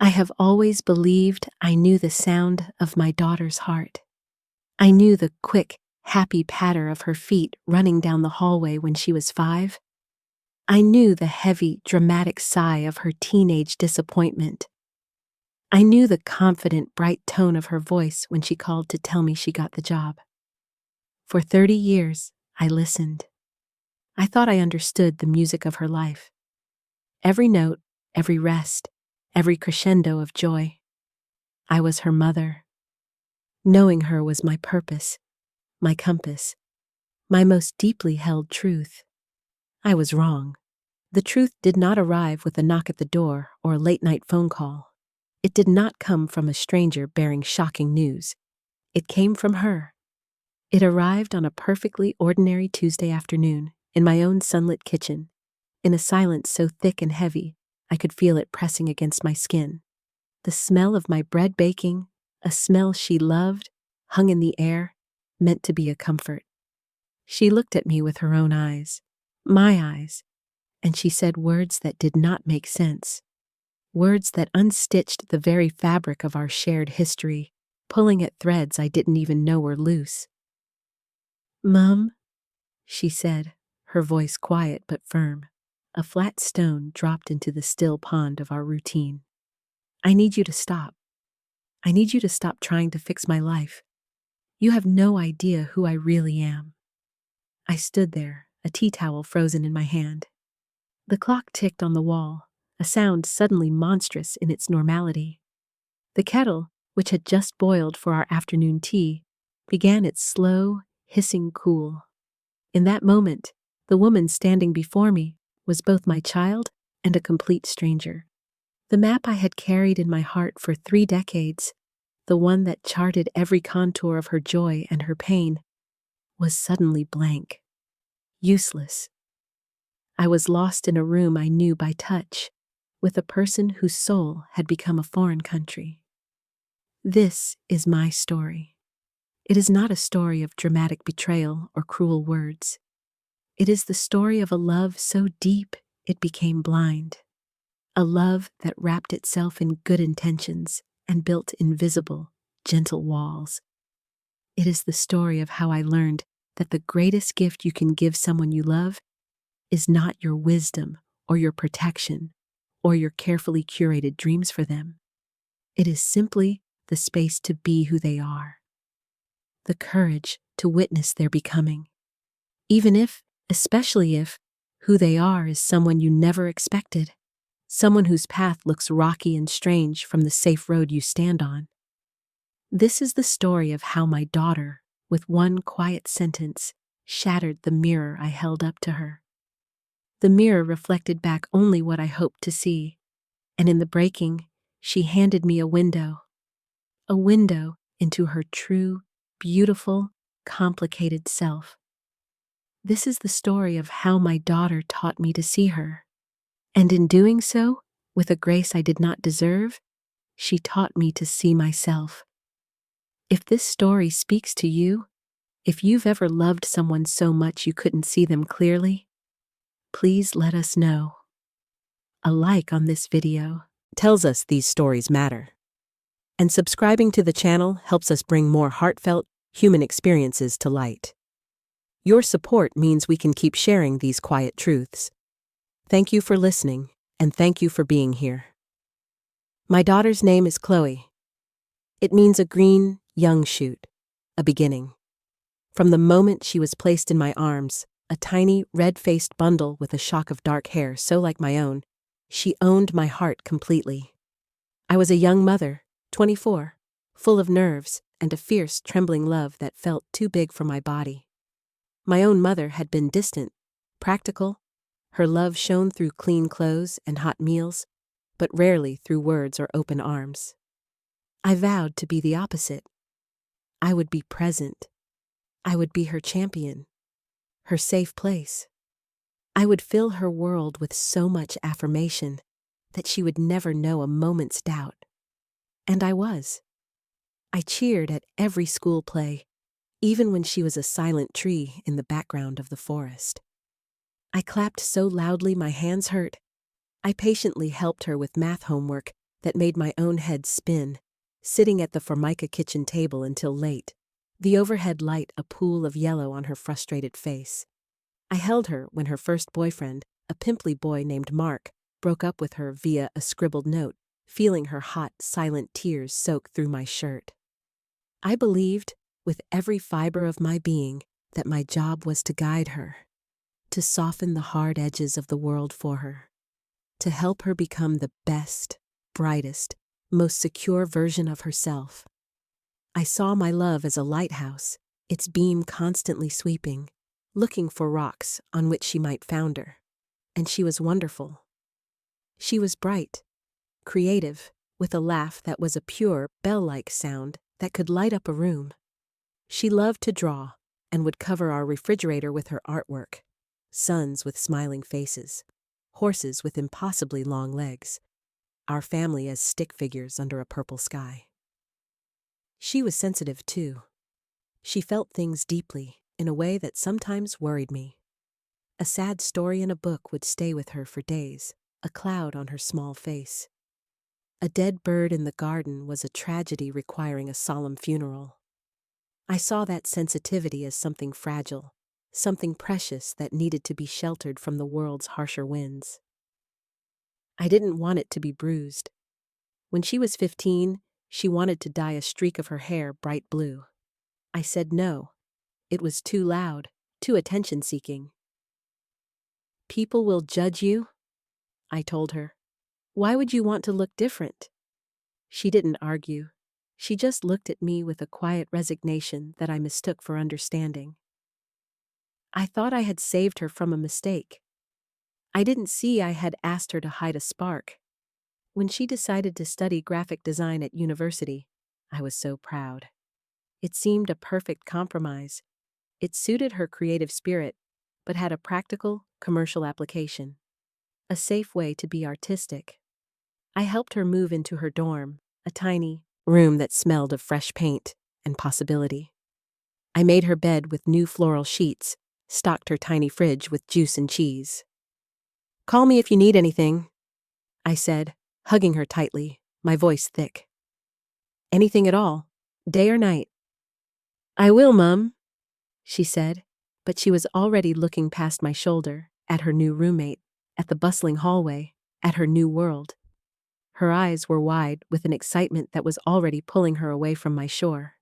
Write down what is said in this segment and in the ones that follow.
I have always believed I knew the sound of my daughter's heart. I knew the quick, happy patter of her feet running down the hallway when she was 5. I knew the heavy, dramatic sigh of her teenage disappointment. I knew the confident, bright tone of her voice when she called to tell me she got the job. For 30 years, I listened. I thought I understood the music of her life. Every note, every rest, every crescendo of joy. I was her mother. Knowing her was my purpose, my compass, my most deeply held truth. I was wrong. The truth did not arrive with a knock at the door or a late-night phone call. It did not come from a stranger bearing shocking news. It came from her. It arrived on a perfectly ordinary Tuesday afternoon in my own sunlit kitchen, in a silence so thick and heavy I could feel it pressing against my skin. The smell of my bread baking, a smell she loved, hung in the air, meant to be a comfort. She looked at me with her own eyes, my eyes, and she said words that did not make sense. Words that unstitched the very fabric of our shared history, pulling at threads I didn't even know were loose. "Mom," she said, her voice quiet but firm. A flat stone dropped into the still pond of our routine. "I need you to stop. I need you to stop trying to fix my life. You have no idea who I really am." I stood there, a tea towel frozen in my hand. The clock ticked on the wall, a sound suddenly monstrous in its normality. The kettle, which had just boiled for our afternoon tea, began its slow, hissing cool. In that moment, the woman standing before me was both my child and a complete stranger. The map I had carried in my heart for 3 decades, the one that charted every contour of her joy and her pain, was suddenly blank, useless. I was lost in a room I knew by touch, with a person whose soul had become a foreign country. This is my story. It is not a story of dramatic betrayal or cruel words. It is the story of a love so deep it became blind. A love that wrapped itself in good intentions and built invisible, gentle walls. It is the story of how I learned that the greatest gift you can give someone you love is not your wisdom or your protection or your carefully curated dreams for them. It is simply the space to be who they are. The courage to witness their becoming. Even if, especially if, who they are is someone you never expected. Someone whose path looks rocky and strange from the safe road you stand on. This is the story of how my daughter, with one quiet sentence, shattered the mirror I held up to her. The mirror reflected back only what I hoped to see, and in the breaking, she handed me a window into her true, beautiful, complicated self. This is the story of how my daughter taught me to see her. And in doing so, with a grace I did not deserve, she taught me to see myself. If this story speaks to you, if you've ever loved someone so much you couldn't see them clearly, please let us know. A like on this video tells us these stories matter. And subscribing to the channel helps us bring more heartfelt, human experiences to light. Your support means we can keep sharing these quiet truths. Thank you for listening, and thank you for being here. My daughter's name is Chloe. It means a green, young shoot, a beginning. From the moment she was placed in my arms, a tiny, red-faced bundle with a shock of dark hair so like my own, she owned my heart completely. I was a young mother, 24, full of nerves and a fierce, trembling love that felt too big for my body. My own mother had been distant, practical. Her love shone through clean clothes and hot meals, but rarely through words or open arms. I vowed to be the opposite. I would be present. I would be her champion, her safe place. I would fill her world with so much affirmation that she would never know a moment's doubt. And I was. I cheered at every school play, even when she was a silent tree in the background of the forest. I clapped so loudly my hands hurt. I patiently helped her with math homework, that made my own head spin, sitting at the Formica kitchen table until late, the overhead light a pool of yellow on her frustrated face. I held her when her first boyfriend, a pimply boy named Mark, broke up with her via a scribbled note, feeling her hot, silent tears soak through my shirt. I believed, with every fiber of my being, that my job was to guide her, to soften the hard edges of the world for her, to help her become the best, brightest, most secure version of herself. I saw my love as a lighthouse, its beam constantly sweeping, looking for rocks on which she might founder. And she was wonderful. She was bright, creative, with a laugh that was a pure, bell-like sound that could light up a room. She loved to draw and would cover our refrigerator with her artwork: suns with smiling faces, horses with impossibly long legs, our family as stick figures under a purple sky. She was sensitive too. She felt things deeply in a way that sometimes worried me. A sad story in a book would stay with her for days, a cloud on her small face. A dead bird in the garden was a tragedy requiring a solemn funeral. I saw that sensitivity as something fragile, something precious that needed to be sheltered from the world's harsher winds. I didn't want it to be bruised. When she was 15, she wanted to dye a streak of her hair bright blue. I said no. It was too loud, too attention-seeking. "People will judge you," I told her. "Why would you want to look different?" She didn't argue. She just looked at me with a quiet resignation that I mistook for understanding. I thought I had saved her from a mistake. I didn't see I had asked her to hide a spark. When she decided to study graphic design at university, I was so proud. It seemed a perfect compromise. It suited her creative spirit, but had a practical, commercial application. A safe way to be artistic. I helped her move into her dorm, a tiny room that smelled of fresh paint and possibility. I made her bed with new floral sheets, stocked her tiny fridge with juice and cheese. "Call me if you need anything," I said, hugging her tightly, my voice thick. "Anything at all, day or night." "I will, Mum," she said, but she was already looking past my shoulder, at her new roommate, at the bustling hallway, at her new world. Her eyes were wide with an excitement that was already pulling her away from my shore.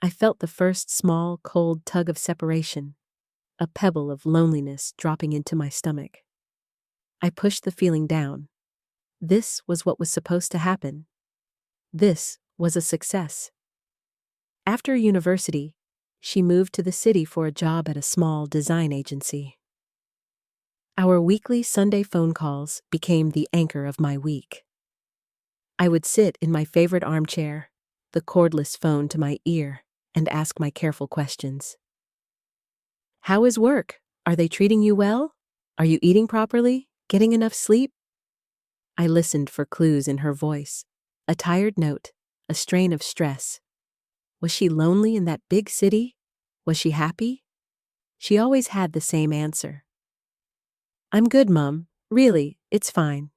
I felt the first small, cold tug of separation, a pebble of loneliness dropping into my stomach. I pushed the feeling down. This was what was supposed to happen. This was a success. After university, she moved to the city for a job at a small design agency. Our weekly Sunday phone calls became the anchor of my week. I would sit in my favorite armchair, the cordless phone to my ear, and ask my careful questions. "How is work? Are they treating you well? Are you eating properly? Getting enough sleep?" I listened for clues in her voice, a tired note, a strain of stress. Was she lonely in that big city? Was she happy? She always had the same answer. "I'm good, Mum. Really, it's fine."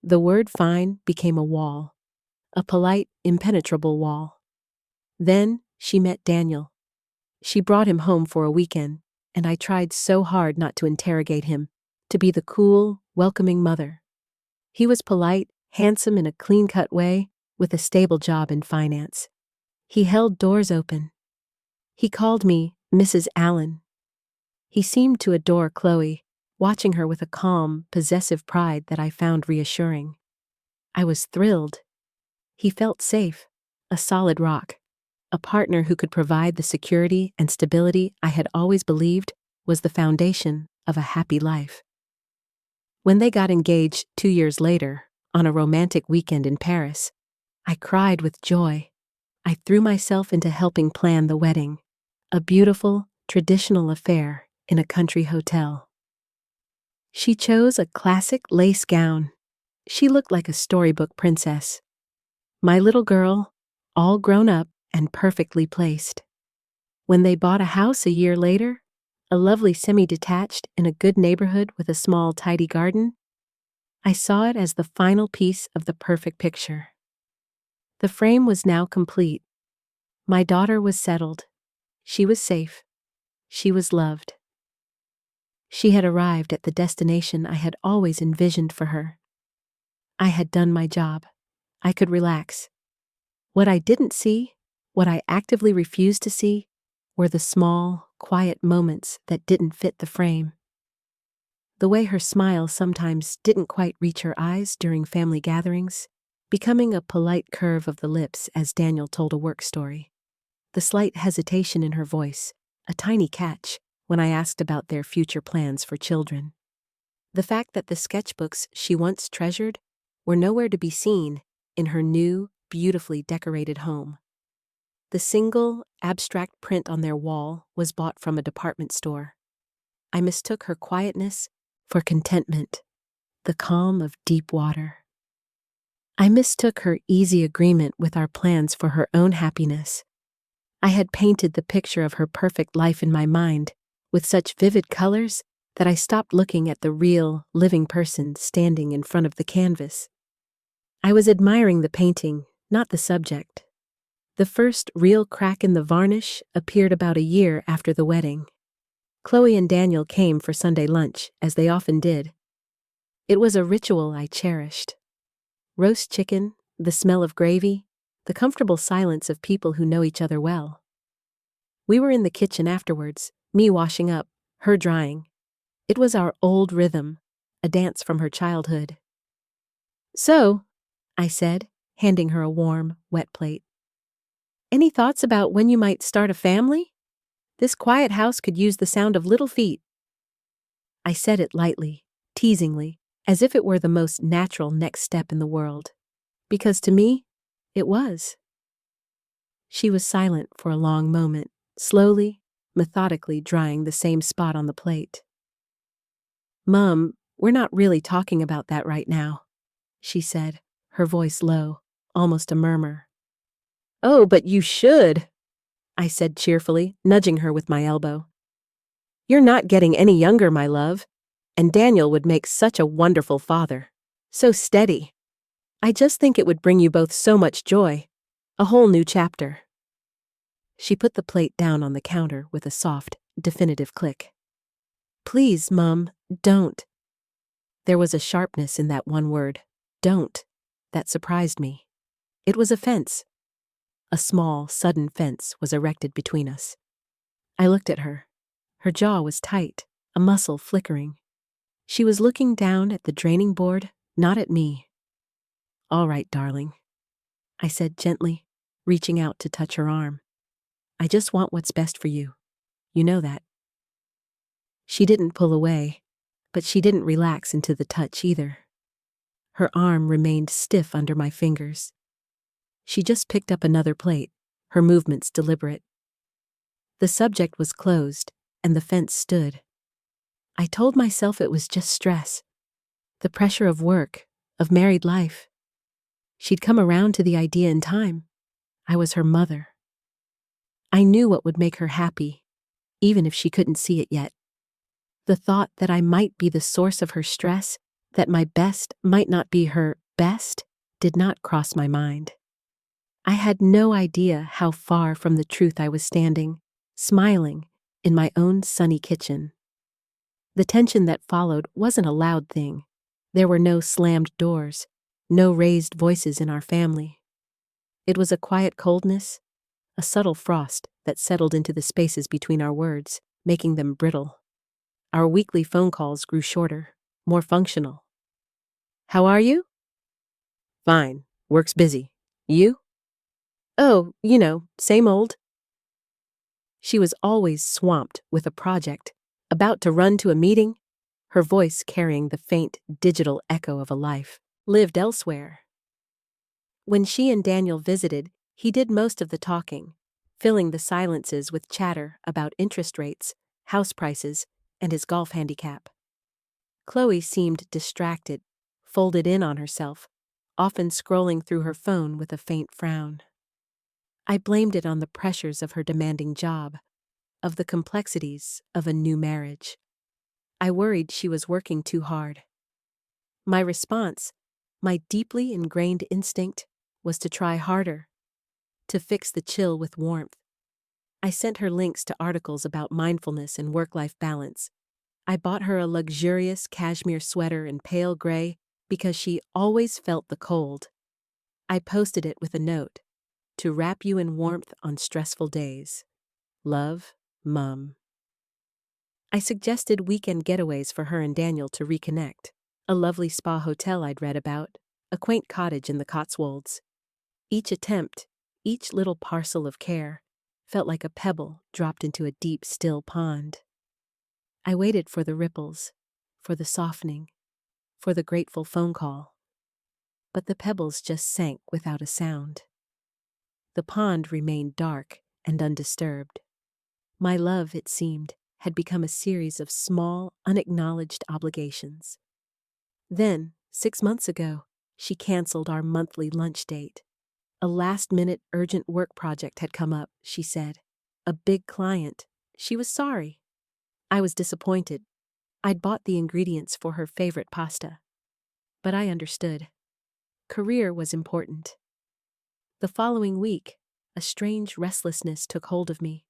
The word fine became a wall, a polite, impenetrable wall. Then she met Daniel. She brought him home for a weekend, and I tried so hard not to interrogate him, to be the cool, welcoming mother. He was polite, handsome in a clean-cut way, with a stable job in finance. He held doors open. He called me Mrs. Allen. He seemed to adore Chloe, watching her with a calm, possessive pride that I found reassuring. I was thrilled. He felt safe, a solid rock, a partner who could provide the security and stability I had always believed was the foundation of a happy life. When they got engaged 2 years later, on a romantic weekend in Paris, I cried with joy. I threw myself into helping plan the wedding, a beautiful, traditional affair in a country hotel. She chose a classic lace gown. She looked like a storybook princess. My little girl, all grown up and perfectly placed. When they bought a house a year later, a lovely semi-detached in a good neighborhood with a small, tidy garden, I saw it as the final piece of the perfect picture. The frame was now complete. My daughter was settled. She was safe. She was loved. She had arrived at the destination I had always envisioned for her. I had done my job. I could relax. What I didn't see, what I actively refused to see, were the small, quiet moments that didn't fit the frame. The way her smile sometimes didn't quite reach her eyes during family gatherings, becoming a polite curve of the lips as Daniel told a work story. The slight hesitation in her voice, a tiny catch, when I asked about their future plans for children. The fact that the sketchbooks she once treasured were nowhere to be seen in her new, beautifully decorated home. The single, abstract print on their wall was bought from a department store. I mistook her quietness for contentment, the calm of deep water. I mistook her easy agreement with our plans for her own happiness. I had painted the picture of her perfect life in my mind with such vivid colors that I stopped looking at the real, living person standing in front of the canvas. I was admiring the painting, not the subject. The first real crack in the varnish appeared about a year after the wedding. Chloe and Daniel came for Sunday lunch, as they often did. It was a ritual I cherished. Roast chicken, the smell of gravy, the comfortable silence of people who know each other well. We were in the kitchen afterwards, me washing up, her drying. It was our old rhythm, a dance from her childhood. "So," I said, handing her a warm, wet plate. "Any thoughts about when you might start a family? This quiet house could use the sound of little feet." I said it lightly, teasingly, as if it were the most natural next step in the world. Because to me, it was. She was silent for a long moment, slowly, methodically drying the same spot on the plate. "Mom, we're not really talking about that right now," she said, her voice low, almost a murmur. "Oh, but you should," I said cheerfully, nudging her with my elbow. "You're not getting any younger, my love, and Daniel would make such a wonderful father. So steady. I just think it would bring you both so much joy. A whole new chapter." She put the plate down on the counter with a soft, definitive click. "Please, Mum, don't." There was a sharpness in that one word, "don't," that surprised me. It was a fence. A small, sudden fence was erected between us. I looked at her. Her jaw was tight, a muscle flickering. She was looking down at the draining board, not at me. "All right, darling," I said gently, reaching out to touch her arm. "I just want what's best for you. You know that." She didn't pull away, but she didn't relax into the touch either. Her arm remained stiff under my fingers. She just picked up another plate, her movements deliberate. The subject was closed, and the fence stood. I told myself it was just stress, the pressure of work, of married life. She'd come around to the idea in time. I was her mother. I knew what would make her happy, even if she couldn't see it yet. The thought that I might be the source of her stress, that my best might not be her best, did not cross my mind. I had no idea how far from the truth I was standing, smiling, in my own sunny kitchen. The tension that followed wasn't a loud thing. There were no slammed doors, no raised voices in our family. It was a quiet coldness, a subtle frost that settled into the spaces between our words, making them brittle. Our weekly phone calls grew shorter, more functional. "How are you?" "Fine. Work's busy. You?" "Oh, same old." She was always swamped with a project, about to run to a meeting, her voice carrying the faint digital echo of a life lived elsewhere. When she and Daniel visited, he did most of the talking, filling the silences with chatter about interest rates, house prices, and his golf handicap. Chloe seemed distracted, folded in on herself, often scrolling through her phone with a faint frown. I blamed it on the pressures of her demanding job, of the complexities of a new marriage. I worried she was working too hard. My response, my deeply ingrained instinct, was to try harder, to fix the chill with warmth. I sent her links to articles about mindfulness and work-life balance. I bought her a luxurious cashmere sweater in pale gray because she always felt the cold. I posted it with a note, to wrap you in warmth on stressful days. Love, Mum. I suggested weekend getaways for her and Daniel to reconnect. A lovely spa hotel I'd read about, a quaint cottage in the Cotswolds. Each attempt, each little parcel of care, felt like a pebble dropped into a deep, still pond. I waited for the ripples, for the softening, for the grateful phone call. But the pebbles just sank without a sound. The pond remained dark and undisturbed. My love, it seemed, had become a series of small, unacknowledged obligations. Then, 6 months ago, she canceled our monthly lunch date. A last-minute urgent work project had come up, she said. A big client. She was sorry. I was disappointed. I'd bought the ingredients for her favorite pasta. But I understood. Career was important. The following week, a strange restlessness took hold of me.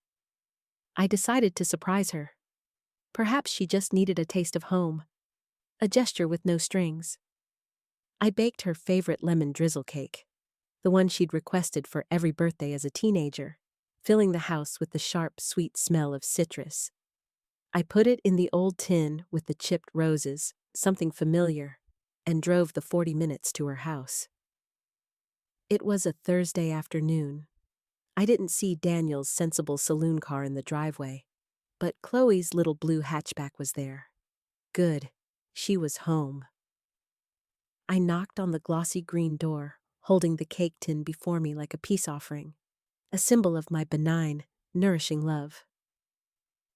I decided to surprise her. Perhaps she just needed a taste of home, a gesture with no strings. I baked her favorite lemon drizzle cake, the one she'd requested for every birthday as a teenager, filling the house with the sharp, sweet smell of citrus. I put it in the old tin with the chipped roses, something familiar, and drove the 40 minutes to her house. It was a Thursday afternoon. I didn't see Daniel's sensible saloon car in the driveway, but Chloe's little blue hatchback was there. Good. She was home. I knocked on the glossy green door, holding the cake tin before me like a peace offering, a symbol of my benign, nourishing love.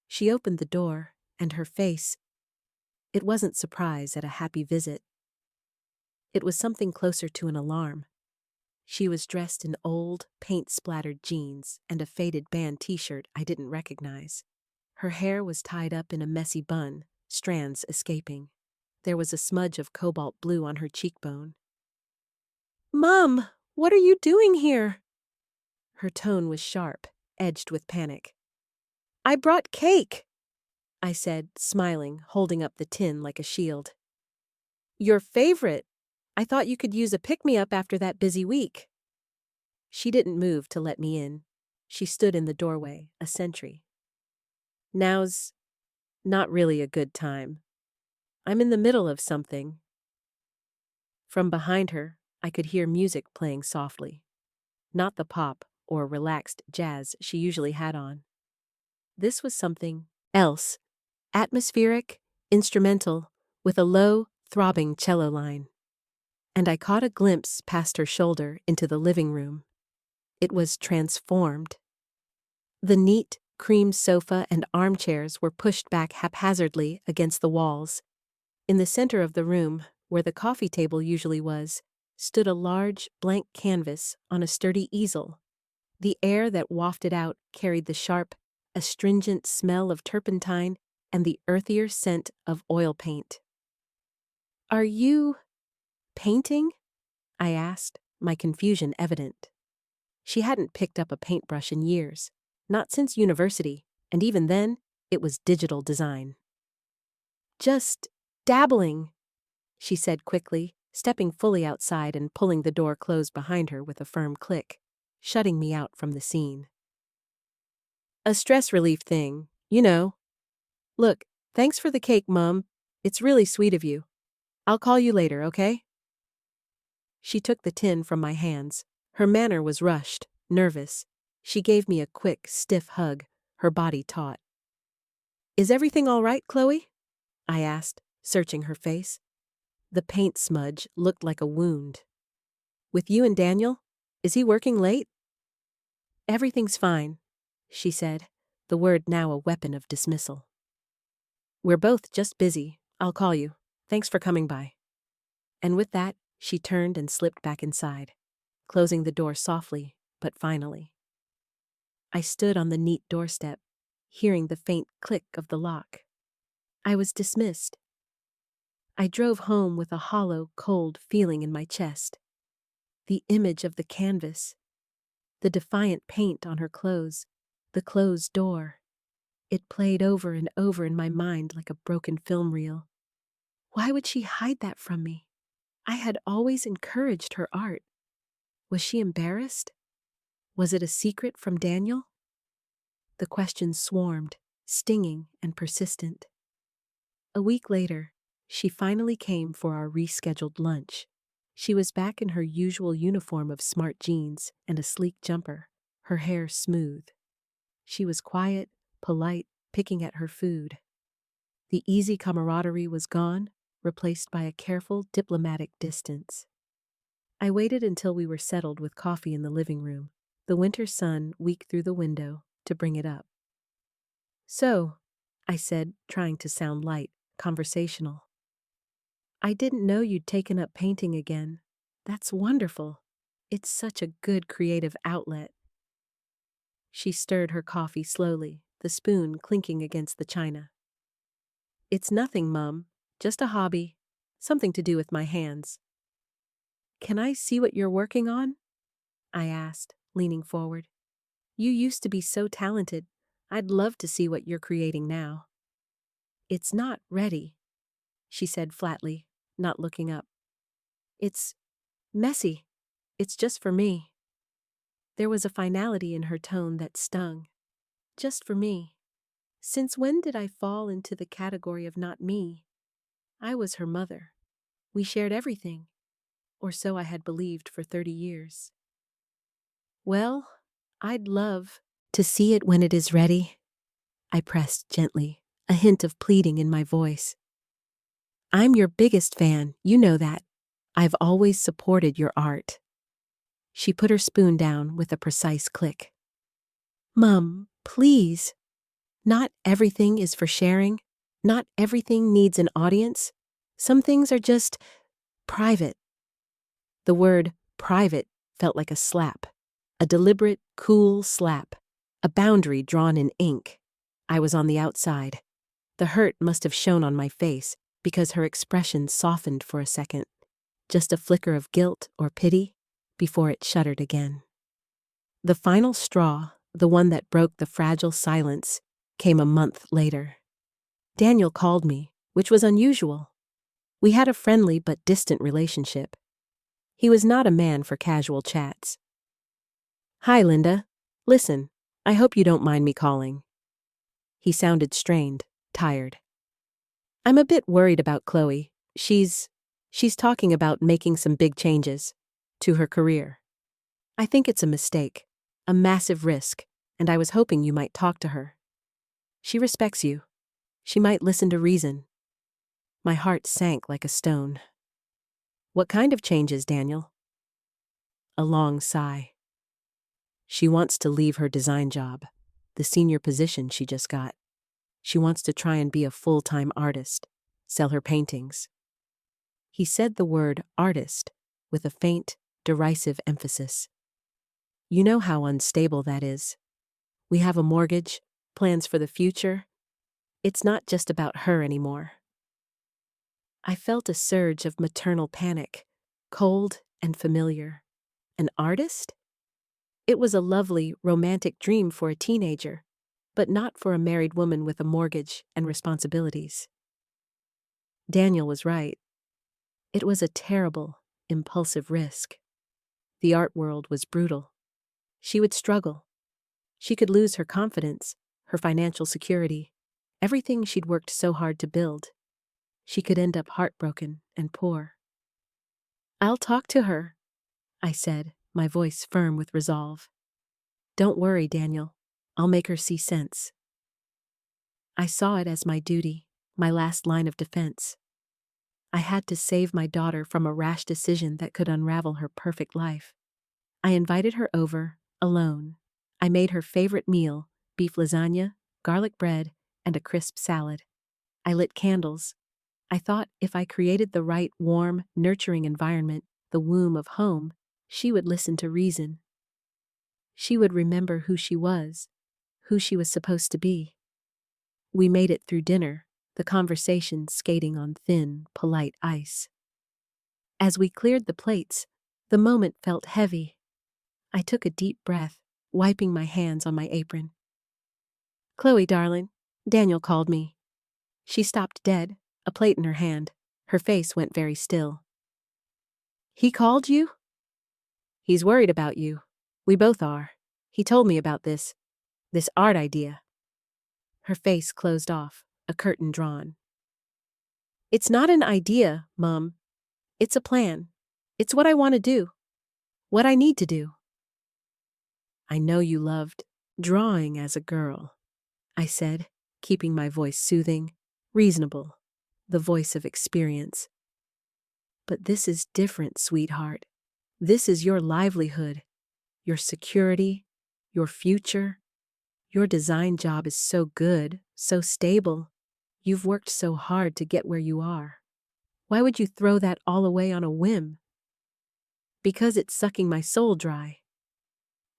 She opened the door, and her face, it wasn't surprise at a happy visit. It was something closer to an alarm. She was dressed in old, paint-splattered jeans and a faded band t-shirt I didn't recognize. Her hair was tied up in a messy bun, strands escaping. There was a smudge of cobalt blue on her cheekbone. "Mom, what are you doing here?" Her tone was sharp, edged with panic. "I brought cake," I said, smiling, holding up the tin like a shield. "Your favorite. I thought you could use a pick-me-up after that busy week." She didn't move to let me in. She stood in the doorway, a sentry. "Now's not really a good time. I'm in the middle of something." From behind her, I could hear music playing softly. Not the pop or relaxed jazz she usually had on. This was something else, atmospheric, instrumental, with a low, throbbing cello line. And I caught a glimpse past her shoulder into the living room. It was transformed. The neat, cream sofa and armchairs were pushed back haphazardly against the walls. In the center of the room, where the coffee table usually was, stood a large, blank canvas on a sturdy easel. The air that wafted out carried the sharp, astringent smell of turpentine and the earthier scent of oil paint. "Are you painting?" I asked, my confusion evident. She hadn't picked up a paintbrush in years, not since university, and even then, it was digital design. "Just dabbling," she said quickly, stepping fully outside and pulling the door closed behind her with a firm click, shutting me out from the scene. "A stress relief thing, you know. Look, thanks for the cake, Mum. It's really sweet of you. I'll call you later, okay?" She took the tin from my hands. Her manner was rushed, nervous. She gave me a quick, stiff hug, her body taut. "Is everything all right, Chloe?" I asked, searching her face. The paint smudge looked like a wound. "With you and Daniel? Is he working late?" "Everything's fine," she said, the word now a weapon of dismissal. "We're both just busy. I'll call you. Thanks for coming by." And with that, she turned and slipped back inside, closing the door softly, but finally. I stood on the neat doorstep, hearing the faint click of the lock. I was dismissed. I drove home with a hollow, cold feeling in my chest. The image of the canvas, the defiant paint on her clothes, the closed door. It played over and over in my mind like a broken film reel. Why would she hide that from me? I had always encouraged her art. Was she embarrassed? Was it a secret from Daniel? The questions swarmed, stinging and persistent. A week later, she finally came for our rescheduled lunch. She was back in her usual uniform of smart jeans and a sleek jumper, her hair smooth. She was quiet, polite, picking at her food. The easy camaraderie was gone, replaced by a careful, diplomatic distance. I waited until we were settled with coffee in the living room, the winter sun weak through the window, to bring it up. "So," I said, trying to sound light, conversational. "I didn't know you'd taken up painting again. That's wonderful. It's such a good creative outlet." She stirred her coffee slowly, the spoon clinking against the china. "It's nothing, Mum. Just a hobby. Something to do with my hands." "Can I see what you're working on?" I asked, leaning forward. "You used to be so talented. I'd love to see what you're creating now." "It's not ready," she said flatly, not looking up. "It's messy. It's just for me." There was a finality in her tone that stung. Just for me. Since when did I fall into the category of not me? I was her mother. We shared everything, or so I had believed for 30 years. "Well, I'd love to see it when it is ready," I pressed gently, a hint of pleading in my voice. "I'm your biggest fan, you know that. I've always supported your art." She put her spoon down with a precise click. "Mum, please. Not everything is for sharing. Not everything needs an audience. Some things are just private." The word private felt like a slap. A deliberate, cool slap. A boundary drawn in ink. I was on the outside. The hurt must have shown on my face because her expression softened for a second. Just a flicker of guilt or pity before it shuddered again. The final straw, the one that broke the fragile silence, came a month later. Daniel called me, which was unusual. We had a friendly but distant relationship. He was not a man for casual chats. "Hi, Linda. Listen, I hope you don't mind me calling." He sounded strained, tired. "I'm a bit worried about Chloe. She's talking about making some big changes to her career. I think it's a mistake, a massive risk, and I was hoping you might talk to her. She respects you. She might listen to reason." My heart sank like a stone. "What kind of changes, Daniel?" A long sigh. "She wants to leave her design job, the senior position she just got. She wants to try and be a full-time artist, sell her paintings." He said the word artist with a faint, derisive emphasis. "You know how unstable that is. We have a mortgage, plans for the future. It's not just about her anymore." I felt a surge of maternal panic, cold and familiar. An artist? It was a lovely, romantic dream for a teenager, but not for a married woman with a mortgage and responsibilities. Daniel was right. It was a terrible, impulsive risk. The art world was brutal. She would struggle. She could lose her confidence, her financial security, everything she'd worked so hard to build. She could end up heartbroken and poor. "I'll talk to her," I said, my voice firm with resolve. "Don't worry, Daniel. I'll make her see sense." I saw it as my duty, my last line of defense. I had to save my daughter from a rash decision that could unravel her perfect life. I invited her over, alone. I made her favorite meal, beef lasagna, garlic bread, and a crisp salad. I lit candles. I thought if I created the right, warm, nurturing environment, the womb of home, she would listen to reason. She would remember who she was supposed to be. We made it through dinner, the conversation skating on thin, polite ice. As we cleared the plates, the moment felt heavy. I took a deep breath, wiping my hands on my apron. "Chloe, darling," Daniel called me. She stopped dead, a plate in her hand. Her face went very still. "He called you?" "He's worried about you. We both are. He told me about this art idea." Her face closed off, a curtain drawn. "It's not an idea, Mum. It's a plan. It's what I want to do. What I need to do." "I know you loved drawing as a girl," I said, keeping my voice soothing, reasonable, the voice of experience. "But this is different, sweetheart. This is your livelihood, your security, your future. Your design job is so good, so stable. You've worked so hard to get where you are. Why would you throw that all away on a whim?" "Because it's sucking my soul dry."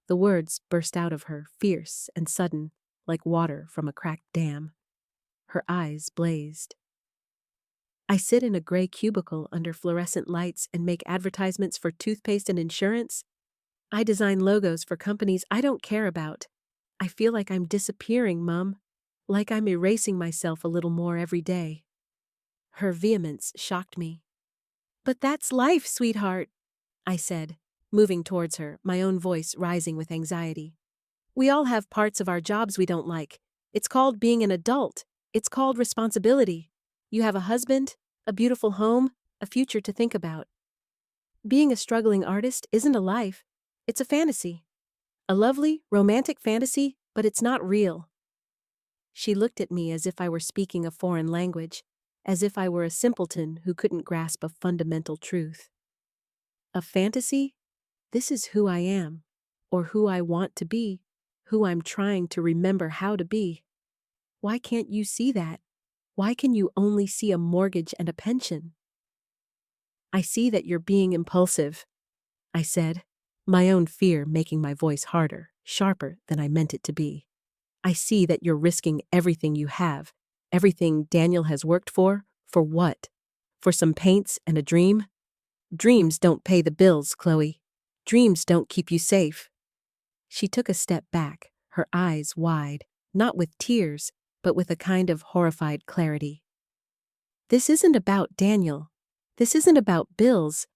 The words burst out of her, fierce and sudden, like water from a cracked dam. Her eyes blazed. "I sit in a gray cubicle under fluorescent lights and make advertisements for toothpaste and insurance. I design logos for companies I don't care about. I feel like I'm disappearing, Mum. Like I'm erasing myself a little more every day." Her vehemence shocked me. "But that's life, sweetheart," I said, moving towards her, my own voice rising with anxiety. "We all have parts of our jobs we don't like. It's called being an adult. It's called responsibility. You have a husband, a beautiful home, a future to think about. Being a struggling artist isn't a life. It's a fantasy. A lovely, romantic fantasy, but it's not real." She looked at me as if I were speaking a foreign language, as if I were a simpleton who couldn't grasp a fundamental truth. "A fantasy? This is who I am, or who I want to be, who I'm trying to remember how to be. Why can't you see that? Why can you only see a mortgage and a pension?" "I see that you're being impulsive," I said, my own fear making my voice harder, sharper than I meant it to be. "I see that you're risking everything you have, everything Daniel has worked for what? For some paints and a dream? Dreams don't pay the bills, Chloe. Dreams don't keep you safe." She took a step back, her eyes wide, not with tears, but with a kind of horrified clarity. "This isn't about Daniel. This isn't about bills.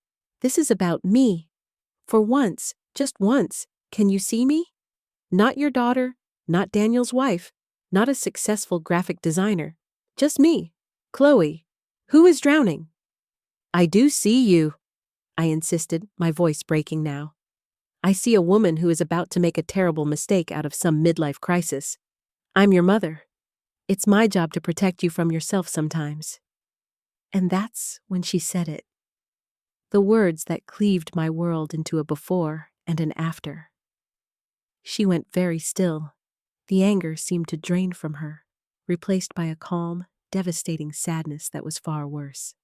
This is about me. For once, just once, can you see me? Not your daughter, not Daniel's wife, not a successful graphic designer. Just me, Chloe, who is drowning." "I do see you," I insisted, my voice breaking now. "I see a woman who is about to make a terrible mistake out of some midlife crisis. I'm your mother. It's my job to protect you from yourself sometimes." And that's when she said it. The words that cleaved my world into a before and an after. She went very still. The anger seemed to drain from her, replaced by a calm, devastating sadness that was far worse.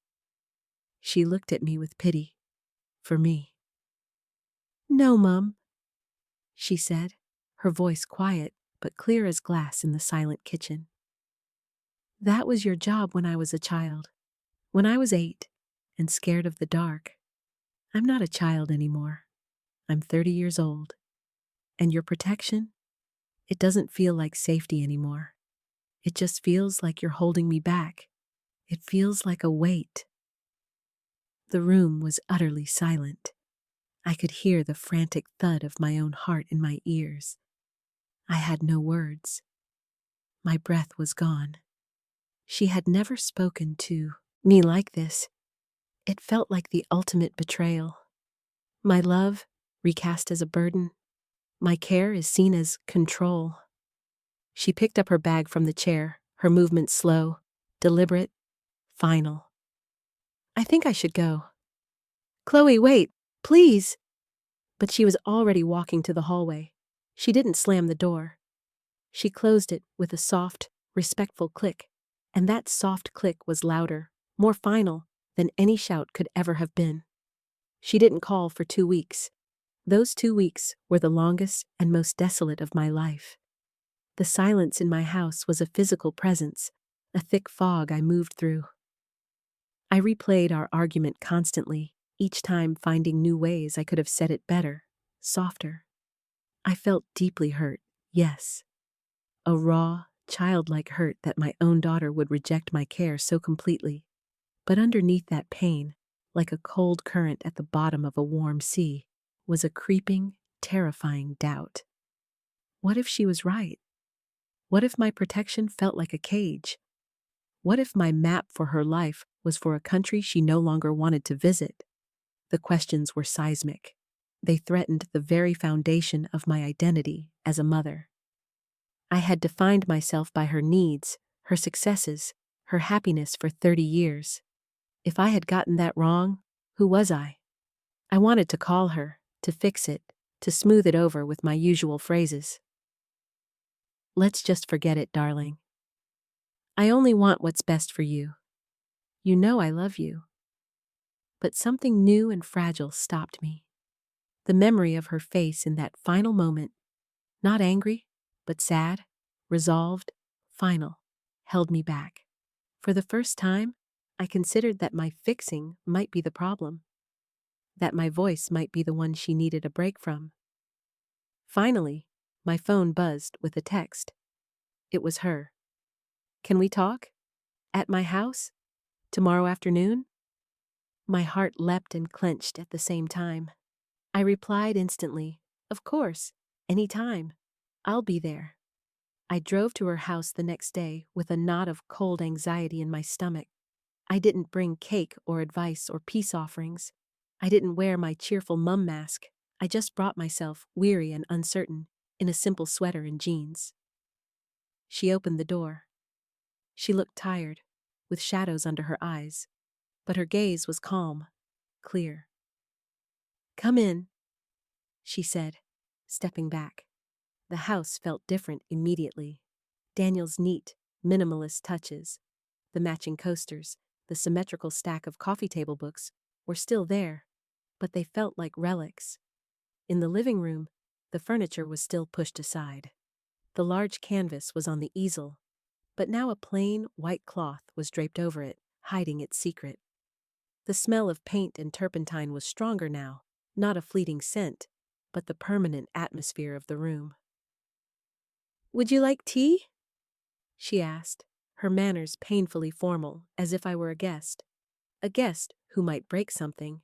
She looked at me with pity. For me. "No, Mum," she said, her voice quiet but clear as glass in the silent kitchen. "That was your job when I was a child. When I was 8 and scared of the dark. I'm not a child anymore. I'm 30 years old. And your protection? It doesn't feel like safety anymore. It just feels like you're holding me back. It feels like a weight." The room was utterly silent. I could hear the frantic thud of my own heart in my ears. I had no words. My breath was gone. She had never spoken to me like this. It felt like the ultimate betrayal. My love, recast as a burden. My care is seen as control. She picked up her bag from the chair, her movements slow, deliberate, final. "I think I should go." "Chloe, wait, please." But she was already walking to the hallway. She didn't slam the door. She closed it with a soft, respectful click, and that soft click was louder, more final, than any shout could ever have been. She didn't call for 2 weeks. Those 2 weeks were the longest and most desolate of my life. The silence in my house was a physical presence, a thick fog I moved through. I replayed our argument constantly, each time finding new ways I could have said it better, softer. I felt deeply hurt, yes. A raw, childlike hurt that my own daughter would reject my care so completely. But underneath that pain, like a cold current at the bottom of a warm sea, was a creeping, terrifying doubt. What if she was right? What if my protection felt like a cage? What if my map for her life was for a country she no longer wanted to visit? The questions were seismic. They threatened the very foundation of my identity as a mother. I had defined myself by her needs, her successes, her happiness for 30 years. If I had gotten that wrong, who was I? I wanted to call her, to fix it, to smooth it over with my usual phrases. Let's just forget it, darling. I only want what's best for you. You know I love you. But something new and fragile stopped me. The memory of her face in that final moment, not angry, but sad, resolved, final, held me back. For the first time, I considered that my fixing might be the problem, that my voice might be the one she needed a break from. Finally, my phone buzzed with a text. It was her. Can we talk? At my house? Tomorrow afternoon? My heart leapt and clenched at the same time. I replied instantly, of course, any time. I'll be there. I drove to her house the next day with a knot of cold anxiety in my stomach. I didn't bring cake or advice or peace offerings. I didn't wear my cheerful mum mask. I just brought myself, weary and uncertain, in a simple sweater and jeans. She opened the door. She looked tired, with shadows under her eyes, but her gaze was calm, clear. Come in, she said, stepping back. The house felt different immediately. Daniel's neat, minimalist touches, the matching coasters, the symmetrical stack of coffee table books were still there, but they felt like relics. In the living room, the furniture was still pushed aside. The large canvas was on the easel, but now a plain, white cloth was draped over it, hiding its secret. The smell of paint and turpentine was stronger now, not a fleeting scent, but the permanent atmosphere of the room. Would you like tea? She asked, her manners painfully formal, as if I were a guest who might break something.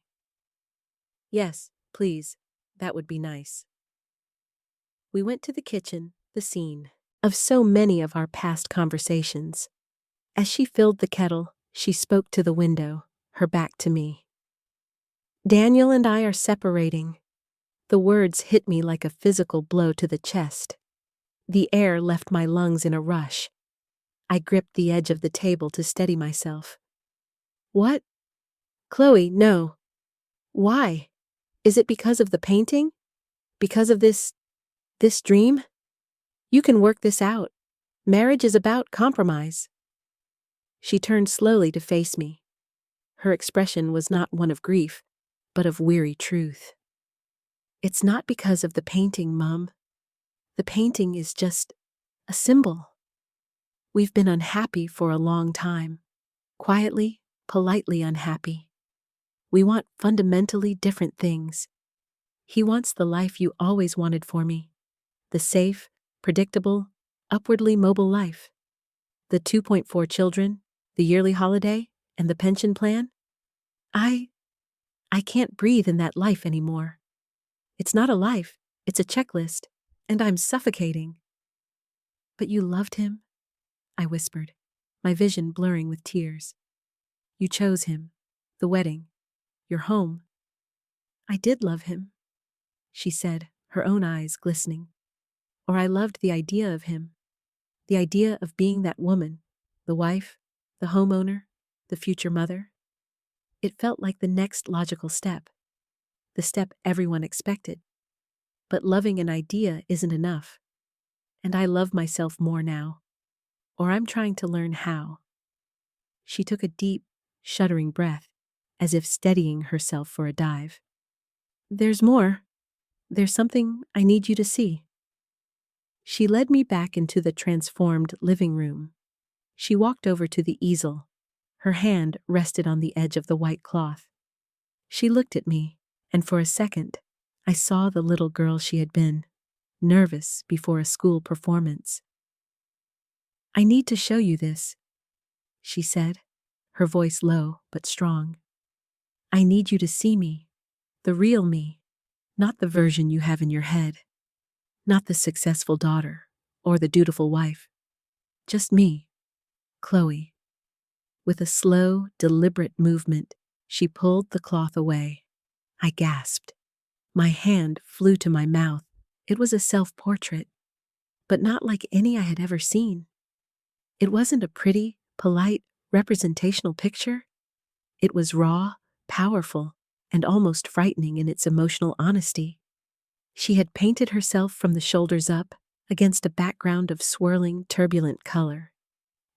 Yes, please, that would be nice. We went to the kitchen, the scene of so many of our past conversations. As she filled the kettle, she spoke to the window, her back to me. Daniel and I are separating. The words hit me like a physical blow to the chest. The air left my lungs in a rush. I gripped the edge of the table to steady myself. What? Chloe, no. Why? Is it because of the painting? Because of this dream? You can work this out. Marriage is about compromise. She turned slowly to face me. Her expression was not one of grief, but of weary truth. It's not because of the painting, Mum. The painting is just a symbol. We've been unhappy for a long time. Quietly, politely unhappy. We want fundamentally different things. He wants the life you always wanted for me. The safe, predictable, upwardly mobile life. The 2.4 children, the yearly holiday, and the pension plan. I can't breathe in that life anymore. It's not a life, it's a checklist, and I'm suffocating. But you loved him? I whispered, my vision blurring with tears. You chose him, the wedding, your home. I did love him, she said, her own eyes glistening. Or I loved the idea of him, the idea of being that woman, the wife, the homeowner, the future mother. It felt like the next logical step, the step everyone expected. But loving an idea isn't enough. And I love myself more now. Or I'm trying to learn how. She took a deep, shuddering breath, as if steadying herself for a dive. There's more. There's something I need you to see. She led me back into the transformed living room. She walked over to the easel. Her hand rested on the edge of the white cloth. She looked at me, and for a second, I saw the little girl she had been, nervous before a school performance. "I need to show you this," she said, her voice low but strong. "I need you to see me, the real me, not the version you have in your head, not the successful daughter or the dutiful wife. Just me, Chloe." With a slow, deliberate movement, she pulled the cloth away. I gasped. My hand flew to my mouth. It was a self-portrait, but not like any I had ever seen. It wasn't a pretty, polite, representational picture. It was raw, powerful, and almost frightening in its emotional honesty. She had painted herself from the shoulders up against a background of swirling, turbulent color,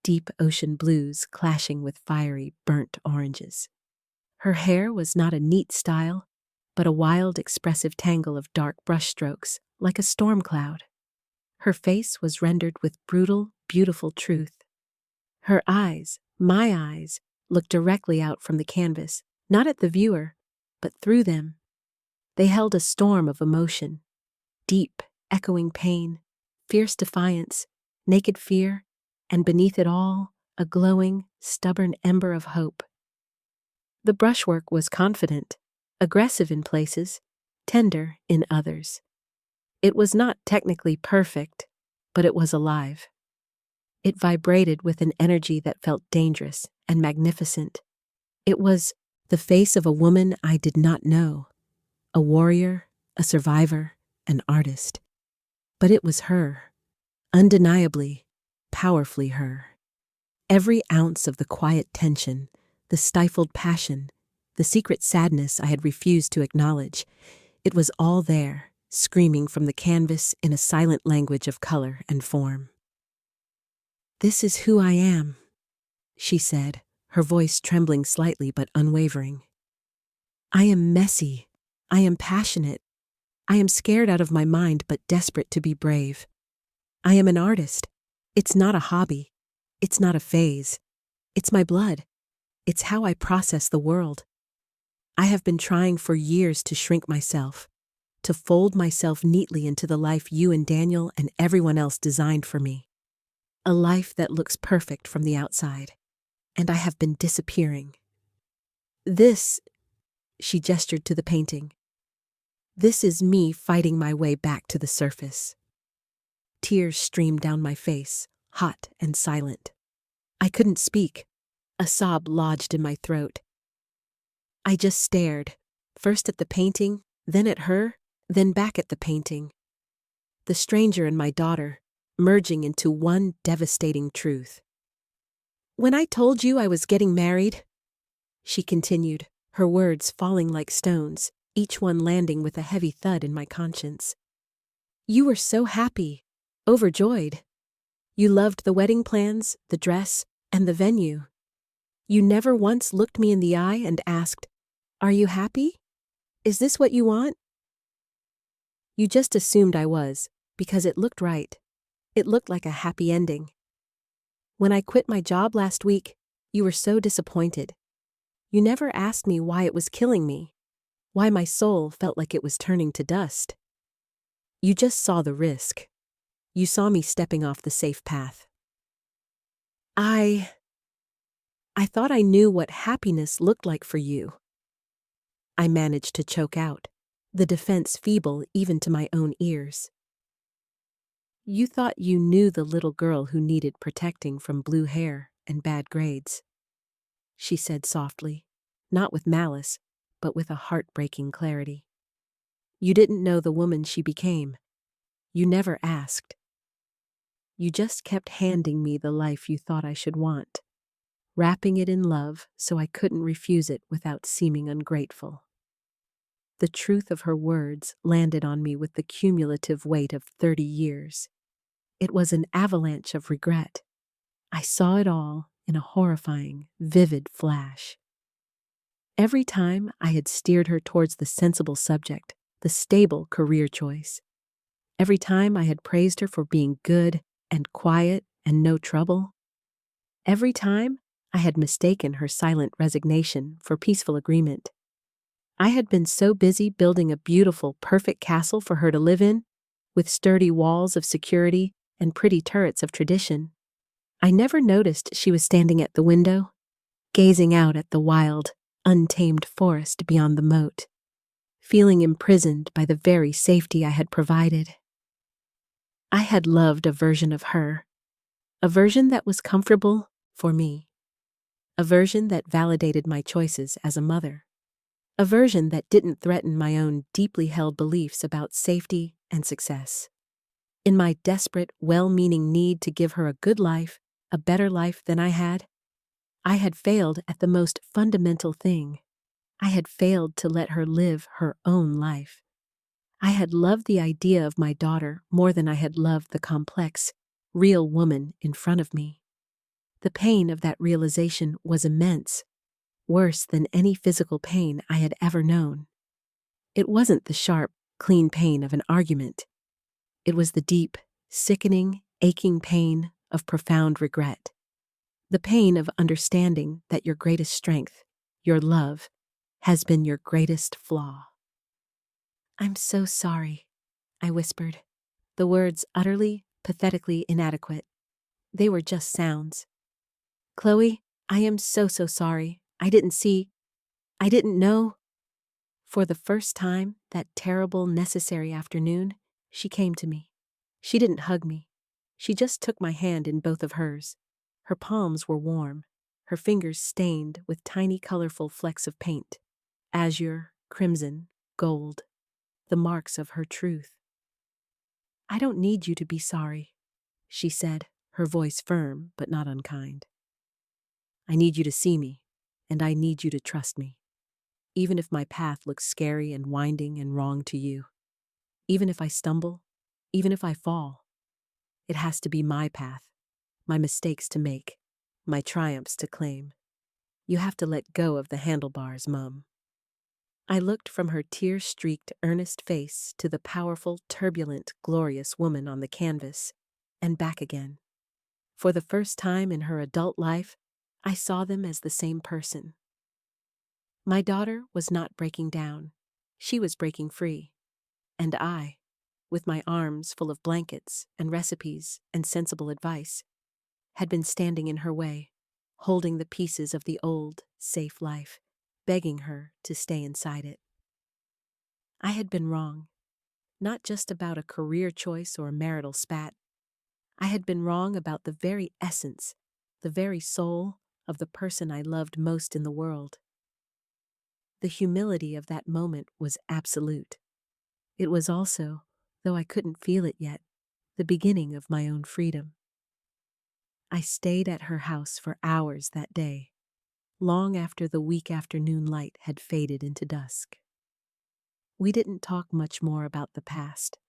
deep ocean blues clashing with fiery, burnt oranges. Her hair was not a neat style, but a wild, expressive tangle of dark brushstrokes, like a storm cloud. Her face was rendered with brutal, beautiful truth. Her eyes, my eyes, looked directly out from the canvas, not at the viewer, but through them. They held a storm of emotion, deep, echoing pain, fierce defiance, naked fear, and beneath it all, a glowing, stubborn ember of hope. The brushwork was confident, aggressive in places, tender in others. It was not technically perfect, but it was alive. It vibrated with an energy that felt dangerous and magnificent. It was the face of a woman I did not know, a warrior, a survivor, an artist. But it was her, undeniably, powerfully her. Every ounce of the quiet tension, the stifled passion, the secret sadness I had refused to acknowledge, it was all there, screaming from the canvas in a silent language of color and form. "This is who I am," she said, her voice trembling slightly but unwavering. "I am messy. I am passionate. I am scared out of my mind but desperate to be brave. I am an artist. It's not a hobby. It's not a phase. It's my blood. It's how I process the world. I have been trying for years to shrink myself, to fold myself neatly into the life you and Daniel and everyone else designed for me. A life that looks perfect from the outside. And I have been disappearing. This," she gestured to the painting, "this is me fighting my way back to the surface." Tears streamed down my face, hot and silent. I couldn't speak. A sob lodged in my throat. I just stared, first at the painting, then at her, then back at the painting. The stranger and my daughter, merging into one devastating truth. "When I told you I was getting married," she continued, her words falling like stones, each one landing with a heavy thud in my conscience. "You were so happy, overjoyed. You loved the wedding plans, the dress, and the venue. You never once looked me in the eye and asked, 'Are you happy? Is this what you want?' You just assumed I was, because it looked right. It looked like a happy ending. When I quit my job last week, you were so disappointed. You never asked me why it was killing me, why my soul felt like it was turning to dust. You just saw the risk. You saw me stepping off the safe path. I thought I knew what happiness looked like for you." I managed to choke out, the defense feeble even to my own ears. "You thought you knew the little girl who needed protecting from blue hair and bad grades," she said softly, not with malice, but with a heartbreaking clarity. "You didn't know the woman she became. You never asked. You just kept handing me the life you thought I should want, wrapping it in love so I couldn't refuse it without seeming ungrateful." The truth of her words landed on me with the cumulative weight of 30 years. It was an avalanche of regret. I saw it all in a horrifying, vivid flash. Every time I had steered her towards the sensible subject, the stable career choice. Every time I had praised her for being good and quiet and no trouble. Every time, I had mistaken her silent resignation for peaceful agreement. I had been so busy building a beautiful, perfect castle for her to live in, with sturdy walls of security and pretty turrets of tradition. I never noticed she was standing at the window, gazing out at the wild, untamed forest beyond the moat, feeling imprisoned by the very safety I had provided. I had loved a version of her, a version that was comfortable for me, a version that validated my choices as a mother, a version that didn't threaten my own deeply held beliefs about safety and success. In my desperate, well-meaning need to give her a good life, a better life than I had failed at the most fundamental thing. I had failed to let her live her own life. I had loved the idea of my daughter more than I had loved the complex, real woman in front of me. The pain of that realization was immense, worse than any physical pain I had ever known. It wasn't the sharp, clean pain of an argument. It was the deep, sickening, aching pain of profound regret. The pain of understanding that your greatest strength, your love, has been your greatest flaw. "I'm so sorry," I whispered, the words utterly, pathetically inadequate. They were just sounds. "Chloe, I am so sorry. I didn't know." For the first time that terrible, necessary afternoon, she came to me. She didn't hug me. She just took my hand in both of hers. Her palms were warm, her fingers stained with tiny colorful flecks of paint. Azure, crimson, gold, the marks of her truth. "I don't need you to be sorry," she said, her voice firm but not unkind. "I need you to see me, and I need you to trust me. Even if my path looks scary and winding and wrong to you, even if I stumble, even if I fall, it has to be my path, my mistakes to make, my triumphs to claim. You have to let go of the handlebars, Mum." I looked from her tear-streaked, earnest face to the powerful, turbulent, glorious woman on the canvas, and back again. For the first time in her adult life, I saw them as the same person. My daughter was not breaking down. She was breaking free. And I, with my arms full of blankets and recipes and sensible advice, had been standing in her way, holding the pieces of the old, safe life, begging her to stay inside it. I had been wrong, not just about a career choice or a marital spat. I had been wrong about the very essence, the very soul of the person I loved most in the world. The humility of that moment was absolute. It was also, though I couldn't feel it yet, the beginning of my own freedom. I stayed at her house for hours that day, long after the weak afternoon light had faded into dusk. We didn't talk much more about the past.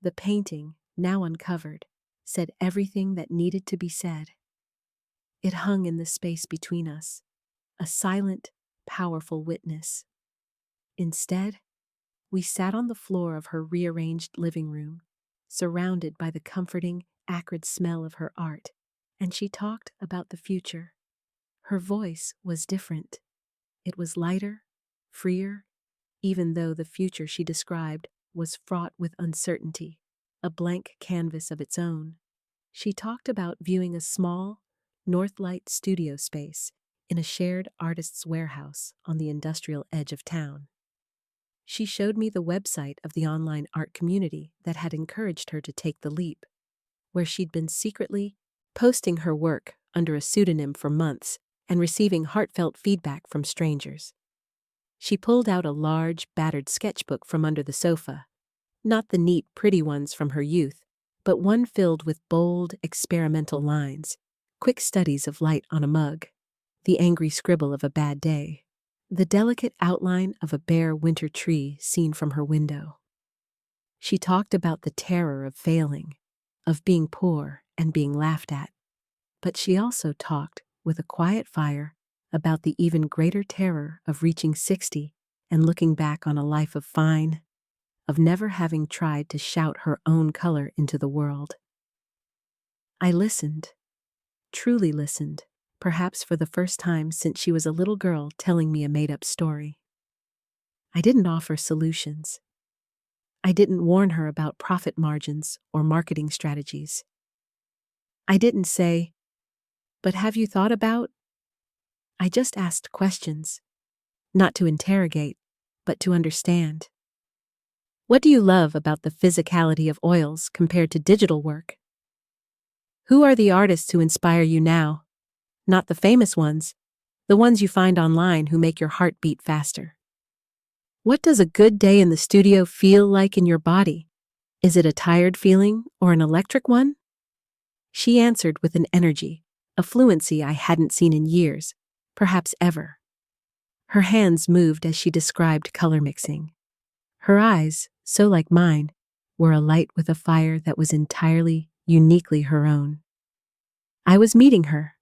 The painting, now uncovered, said everything that needed to be said. It hung in the space between us, a silent, powerful witness. Instead, we sat on the floor of her rearranged living room, surrounded by the comforting, acrid smell of her art, and she talked about the future. Her voice was different. It was lighter, freer, even though the future she described was fraught with uncertainty, a blank canvas of its own. She talked about viewing a small, Northlight studio space in a shared artist's warehouse on the industrial edge of town. She showed me the website of the online art community that had encouraged her to take the leap, where she'd been secretly posting her work under a pseudonym for months and receiving heartfelt feedback from strangers. She pulled out a large, battered sketchbook from under the sofa, not the neat, pretty ones from her youth, but one filled with bold, experimental lines, quick studies of light on a mug, the angry scribble of a bad day, the delicate outline of a bare winter tree seen from her window. She talked about the terror of failing, of being poor and being laughed at, but she also talked, with a quiet fire, about the even greater terror of reaching 60 and looking back on a life of fine, of never having tried to shout her own color into the world. I listened, truly listened, perhaps for the first time since she was a little girl telling me a made-up story. I didn't offer solutions. I didn't warn her about profit margins or marketing strategies. I didn't say, "But have you thought about?" I just asked questions, not to interrogate, but to understand. What do you love about the physicality of oils compared to digital work? Who are the artists who inspire you now? Not the famous ones, the ones you find online who make your heart beat faster. What does a good day in the studio feel like in your body? Is it a tired feeling or an electric one? She answered with an energy, a fluency I hadn't seen in years, perhaps ever. Her hands moved as she described color mixing. Her eyes, so like mine, were alight with a fire that was entirely, uniquely her own. I was meeting her.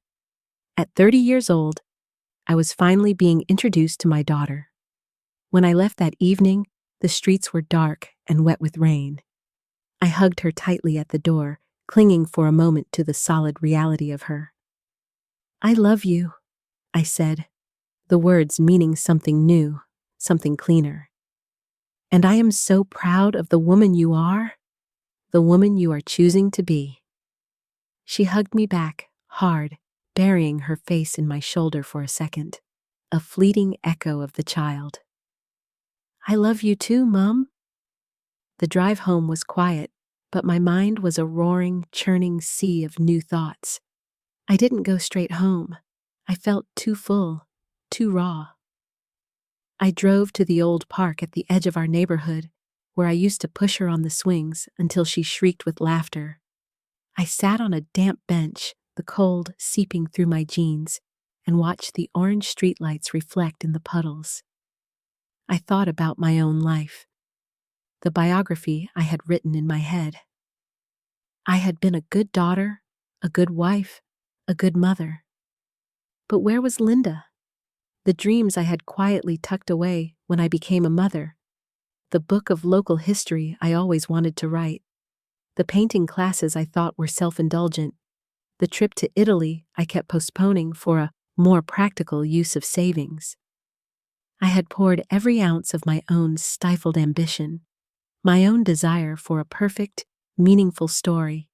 At 30 years old, I was finally being introduced to my daughter. When I left that evening, the streets were dark and wet with rain. I hugged her tightly at the door, clinging for a moment to the solid reality of her. "I love you," I said, the words meaning something new, something cleaner. "And I am so proud of the woman you are, the woman you are choosing to be." She hugged me back, hard, burying her face in my shoulder for a second, a fleeting echo of the child. "I love you too, Mum." The drive home was quiet, but my mind was a roaring, churning sea of new thoughts. I didn't go straight home. I felt too full, too raw. I drove to the old park at the edge of our neighborhood, where I used to push her on the swings until she shrieked with laughter. I sat on a damp bench, the cold seeping through my jeans, and watched the orange streetlights reflect in the puddles. I thought about my own life, the biography I had written in my head. I had been a good daughter, a good wife, a good mother. But where was Linda? The dreams I had quietly tucked away when I became a mother, the book of local history I always wanted to write, the painting classes I thought were self-indulgent, the trip to Italy I kept postponing for a more practical use of savings. I had poured every ounce of my own stifled ambition, my own desire for a perfect, meaningful story,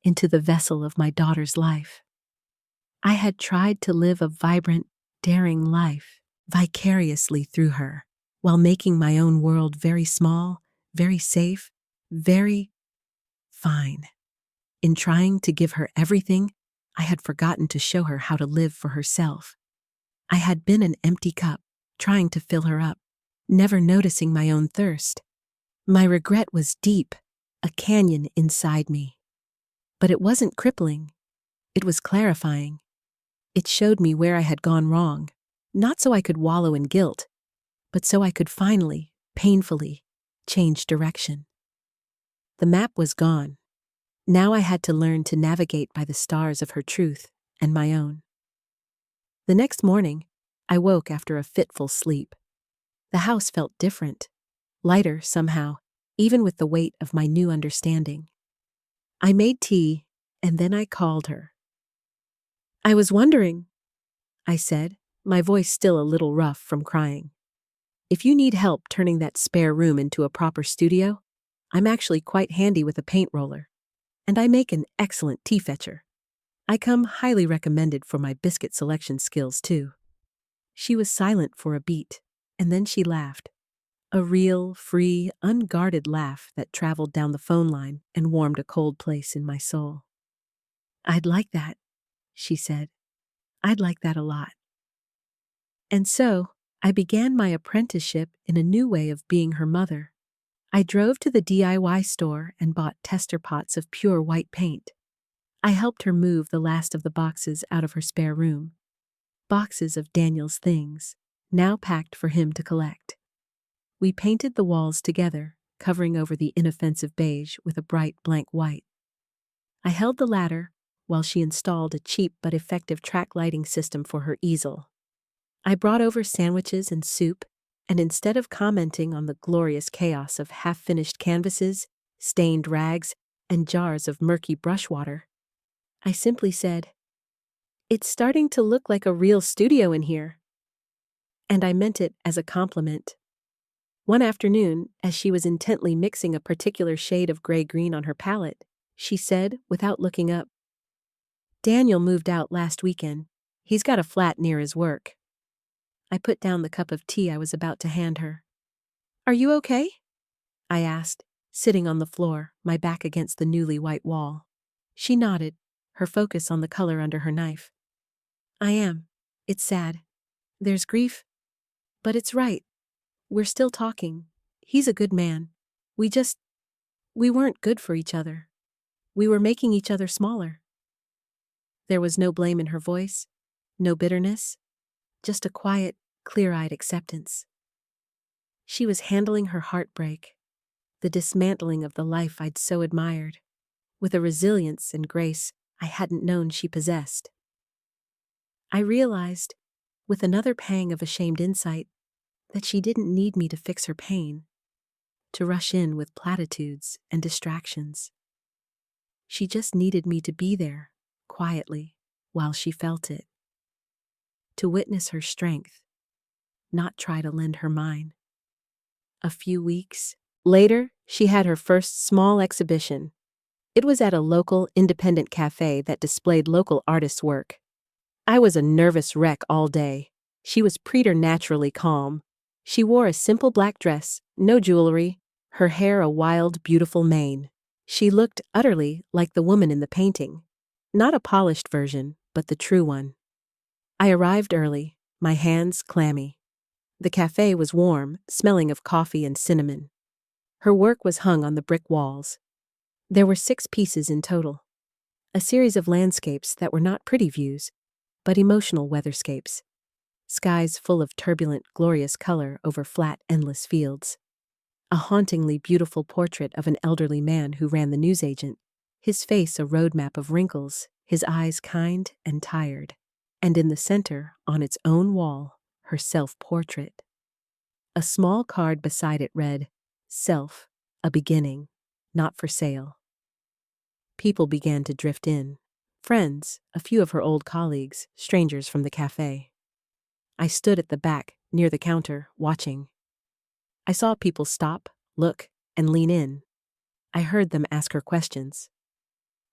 into the vessel of my daughter's life. I had tried to live a vibrant, daring life vicariously through her, while making my own world very small, very safe, very fine. In trying to give her everything, I had forgotten to show her how to live for herself. I had been an empty cup, trying to fill her up, never noticing my own thirst. My regret was deep, a canyon inside me. But it wasn't crippling. It was clarifying. It showed me where I had gone wrong, not so I could wallow in guilt, but so I could finally, painfully, change direction. The map was gone. Now I had to learn to navigate by the stars of her truth and my own. The next morning, I woke after a fitful sleep. The house felt different, lighter somehow, even with the weight of my new understanding. I made tea, and then I called her. "I was wondering," I said, my voice still a little rough from crying. "If you need help turning that spare room into a proper studio, I'm actually quite handy with a paint roller. And I make an excellent tea fetcher. I come highly recommended for my biscuit selection skills, too." She was silent for a beat, and then she laughed. A real, free, unguarded laugh that traveled down the phone line and warmed a cold place in my soul. "I'd like that," she said. "I'd like that a lot." And so, I began my apprenticeship in a new way of being her mother. I drove to the DIY store and bought tester pots of pure white paint. I helped her move the last of the boxes out of her spare room. Boxes of Daniel's things, now packed for him to collect. We painted the walls together, covering over the inoffensive beige with a bright blank white. I held the ladder while she installed a cheap but effective track lighting system for her easel. I brought over sandwiches and soup, and instead of commenting on the glorious chaos of half-finished canvases, stained rags, and jars of murky brush water, I simply said, It's starting to look like a real studio in here. And I meant it as a compliment. One afternoon, as she was intently mixing a particular shade of gray-green on her palette, she said, without looking up, "Daniel moved out last weekend. He's got a flat near his work." I put down the cup of tea I was about to hand her. "Are you okay?" I asked, sitting on the floor, my back against the newly white wall. She nodded, her focus on the color under her knife. "I am. It's sad. There's grief. But it's right. We're still talking. He's a good man. We weren't good for each other. We were making each other smaller." There was no blame in her voice, no bitterness, just a quiet, clear-eyed acceptance. She was handling her heartbreak, the dismantling of the life I'd so admired, with a resilience and grace I hadn't known she possessed. I realized, with another pang of ashamed insight, that she didn't need me to fix her pain, to rush in with platitudes and distractions. She just needed me to be there, quietly, while she felt it. To witness her strength, not try to lend her mine. A few weeks later, she had her first small exhibition. It was at a local independent cafe that displayed local artists' work. I was a nervous wreck all day. She was preternaturally calm. She wore a simple black dress, no jewelry, her hair a wild, beautiful mane. She looked utterly like the woman in the painting. Not a polished version, but the true one. I arrived early, my hands clammy. The cafe was warm, smelling of coffee and cinnamon. Her work was hung on the brick walls. There were 6 pieces in total. A series of landscapes that were not pretty views, but emotional weatherscapes. Skies full of turbulent, glorious color over flat, endless fields. A hauntingly beautiful portrait of an elderly man who ran the newsagent, his face a roadmap of wrinkles, his eyes kind and tired. And in the center, on its own wall, her self-portrait. A small card beside it read, "Self, a beginning, not for sale." People began to drift in. Friends, a few of her old colleagues, strangers from the cafe. I stood at the back, near the counter, watching. I saw people stop, look, and lean in. I heard them ask her questions.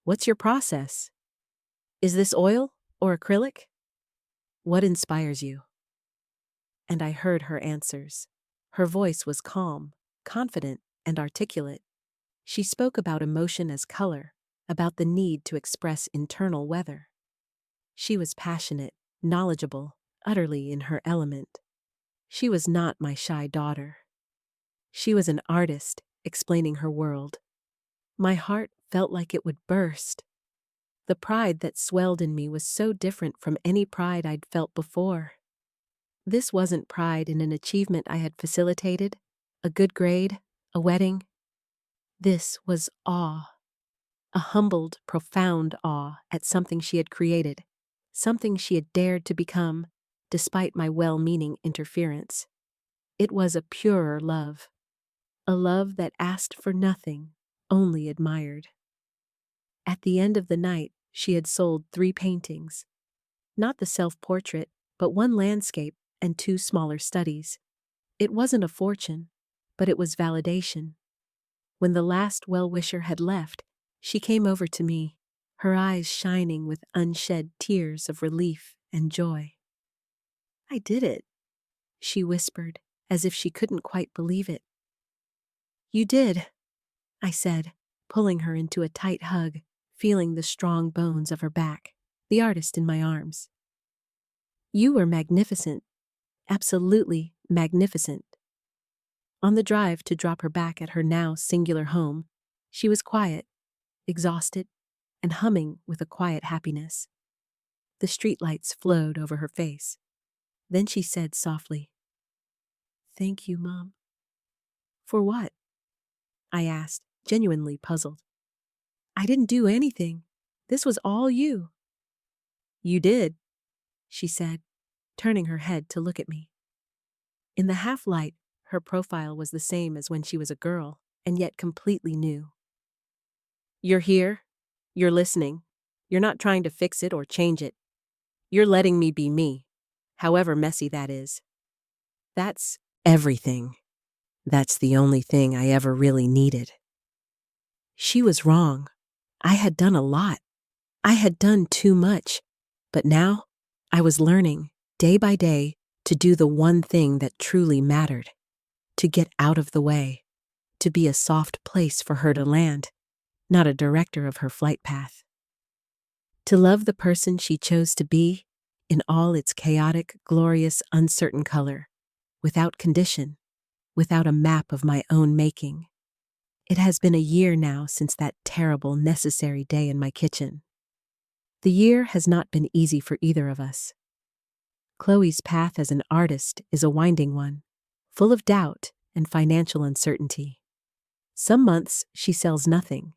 "What's your process? Is this oil or acrylic? What inspires you?" And I heard her answers. Her voice was calm, confident, and articulate. She spoke about emotion as color, about the need to express internal weather. She was passionate, knowledgeable, utterly in her element. She was not my shy daughter. She was an artist, explaining her world. My heart felt like it would burst. The pride that swelled in me was so different from any pride I'd felt before. This wasn't pride in an achievement I had facilitated, a good grade, a wedding. This was awe. A humbled, profound awe at something she had created, something she had dared to become, despite my well-meaning interference. It was a purer love. A love that asked for nothing, only admired. At the end of the night, she had sold 3 paintings. Not the self-portrait, but 1 landscape and 2 smaller studies. It wasn't a fortune, but it was validation. When the last well-wisher had left, she came over to me, her eyes shining with unshed tears of relief and joy. "I did it," she whispered, as if she couldn't quite believe it. "You did," I said, pulling her into a tight hug, feeling the strong bones of her back, the artist in my arms. "You were magnificent, absolutely magnificent." On the drive to drop her back at her now singular home, she was quiet, exhausted, and humming with a quiet happiness. The streetlights flowed over her face. Then she said softly, "Thank you, Mom." "For what?" I asked, genuinely puzzled. "I didn't do anything. This was all you." "You did," she said, turning her head to look at me. In the half-light, her profile was the same as when she was a girl, and yet completely new. "You're here. You're listening. You're not trying to fix it or change it. You're letting me be me, however messy that is. That's everything. That's the only thing I ever really needed. She was wrong. I had done a lot. I had done too much. But now, I was learning, day by day, to do the one thing that truly mattered. To get out of the way. To be a soft place for her to land, not a director of her flight path. To love the person she chose to be, in all its chaotic, glorious, uncertain color, without condition, without a map of my own making. It has been a year now since that terrible, necessary day in my kitchen. The year has not been easy for either of us. Chloe's path as an artist is a winding one, full of doubt and financial uncertainty. Some months she sells nothing.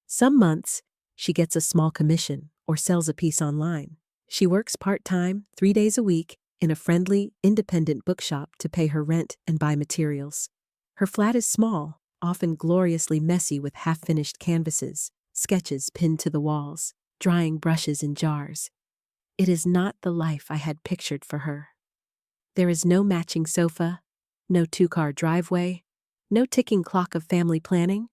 Some months she gets a small commission or sells a piece online. She works part-time, 3 days a week, in a friendly, independent bookshop to pay her rent and buy materials. Her flat is small, often gloriously messy with half-finished canvases, sketches pinned to the walls, drying brushes in jars. It is not the life I had pictured for her. There is no matching sofa, no 2-car driveway, no ticking clock of family planning.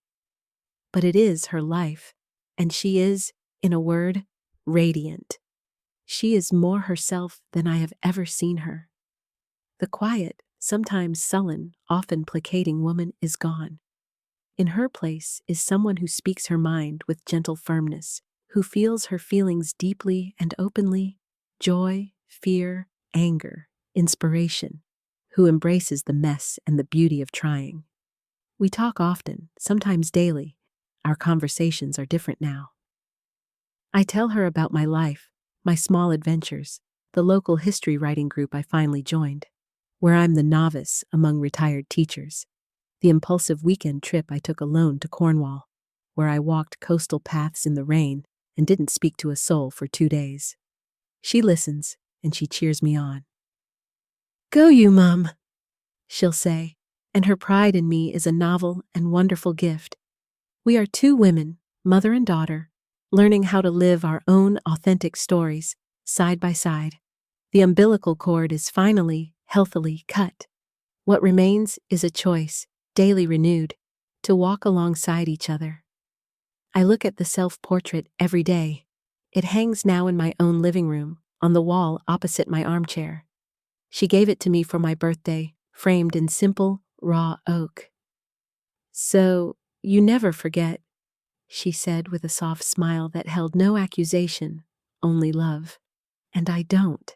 But it is her life, and she is, in a word, radiant. She is more herself than I have ever seen her. The quiet, sometimes sullen, often placating woman is gone. In her place is someone who speaks her mind with gentle firmness, who feels her feelings deeply and openly, joy, fear, anger, inspiration, who embraces the mess and the beauty of trying. We talk often, sometimes daily. Our conversations are different now. I tell her about my life, my small adventures, the local history writing group I finally joined, where I'm the novice among retired teachers, the impulsive weekend trip I took alone to Cornwall, where I walked coastal paths in the rain and didn't speak to a soul for 2 days. She listens, and she cheers me on. "Go you, Mum," she'll say, and her pride in me is a novel and wonderful gift. We are 2 women, mother and daughter, learning how to live our own authentic stories, side by side. The umbilical cord is finally, healthily cut. What remains is a choice, daily renewed, to walk alongside each other. I look at the self-portrait every day. It hangs now in my own living room, on the wall opposite my armchair. She gave it to me for my birthday, framed in simple, raw oak. "So, you never forget," she said with a soft smile that held no accusation, only love. And I don't.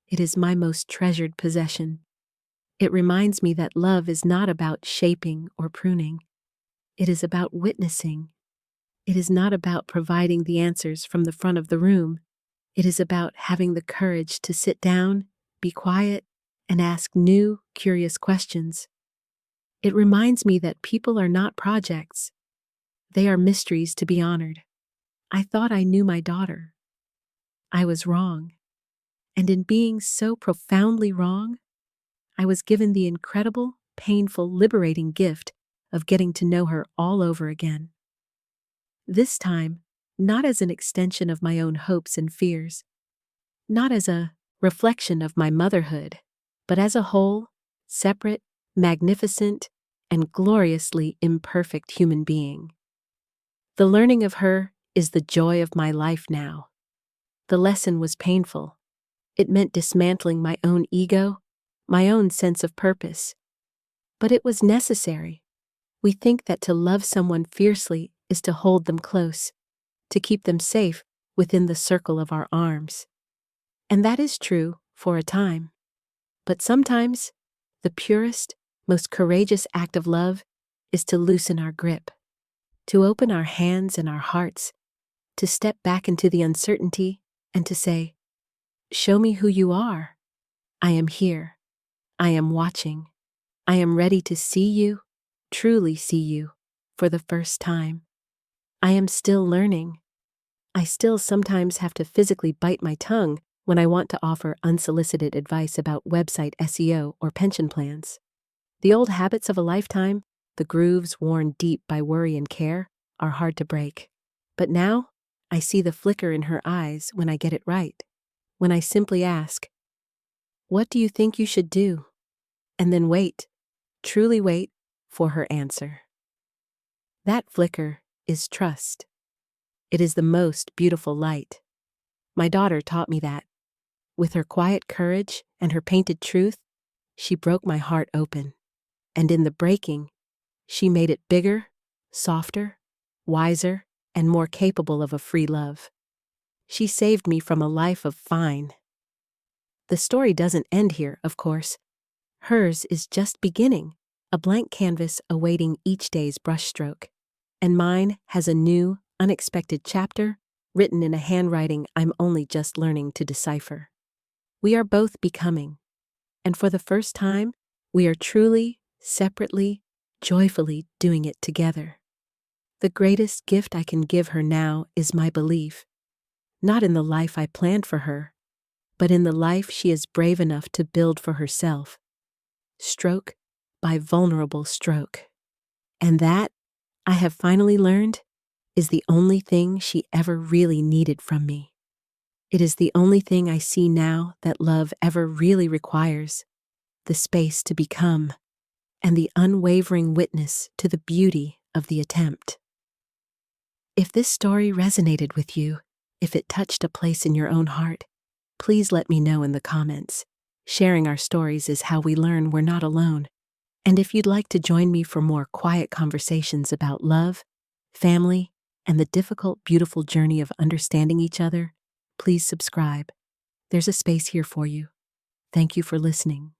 It is my most treasured possession. It reminds me that love is not about shaping or pruning. It is about witnessing. It is not about providing the answers from the front of the room. It is about having the courage to sit down, be quiet, and ask new, curious questions. It reminds me that people are not projects. They are mysteries to be honored. I thought I knew my daughter. I was wrong. And in being so profoundly wrong, I was given the incredible, painful, liberating gift of getting to know her all over again. This time, not as an extension of my own hopes and fears, not as a reflection of my motherhood, but as a whole, separate, magnificent, and gloriously imperfect human being. The learning of her is the joy of my life now. The lesson was painful. It meant dismantling my own ego, my own sense of purpose. But it was necessary. We think that to love someone fiercely is to hold them close, to keep them safe within the circle of our arms. And that is true for a time. But sometimes, the purest, most courageous act of love is to loosen our grip, to open our hands and our hearts, to step back into the uncertainty and to say, "Show me who you are. I am here. I am watching. I am ready to see you, truly see you, for the first time. I am still learning. I still sometimes have to physically bite my tongue when I want to offer unsolicited advice about website SEO or pension plans. The old habits of a lifetime, the grooves worn deep by worry and care, are hard to break. But now, I see the flicker in her eyes when I get it right. when I simply ask, "What do you think you should do?" And then wait, truly wait, for her answer. That flicker is trust. It is the most beautiful light. My daughter taught me that. With her quiet courage and her painted truth, she broke my heart open. And in the breaking, she made it bigger, softer, wiser, and more capable of a free love. She saved me from a life of fine. The story doesn't end here, of course. Hers is just beginning, a blank canvas awaiting each day's brushstroke. And mine has a new, unexpected chapter written in a handwriting I'm only just learning to decipher. We are both becoming, and for the first time, we are truly, separately, joyfully doing it together. The greatest gift I can give her now is my belief, not in the life I planned for her, but in the life she is brave enough to build for herself, stroke by vulnerable stroke. And that, I have finally learned, is the only thing she ever really needed from me. It is the only thing I see now that love ever really requires, the space to become, and the unwavering witness to the beauty of the attempt. If this story resonated with you, if it touched a place in your own heart, please let me know in the comments. Sharing our stories is how we learn we're not alone. And if you'd like to join me for more quiet conversations about love, family, and the difficult, beautiful journey of understanding each other, please subscribe. There's a space here for you. Thank you for listening.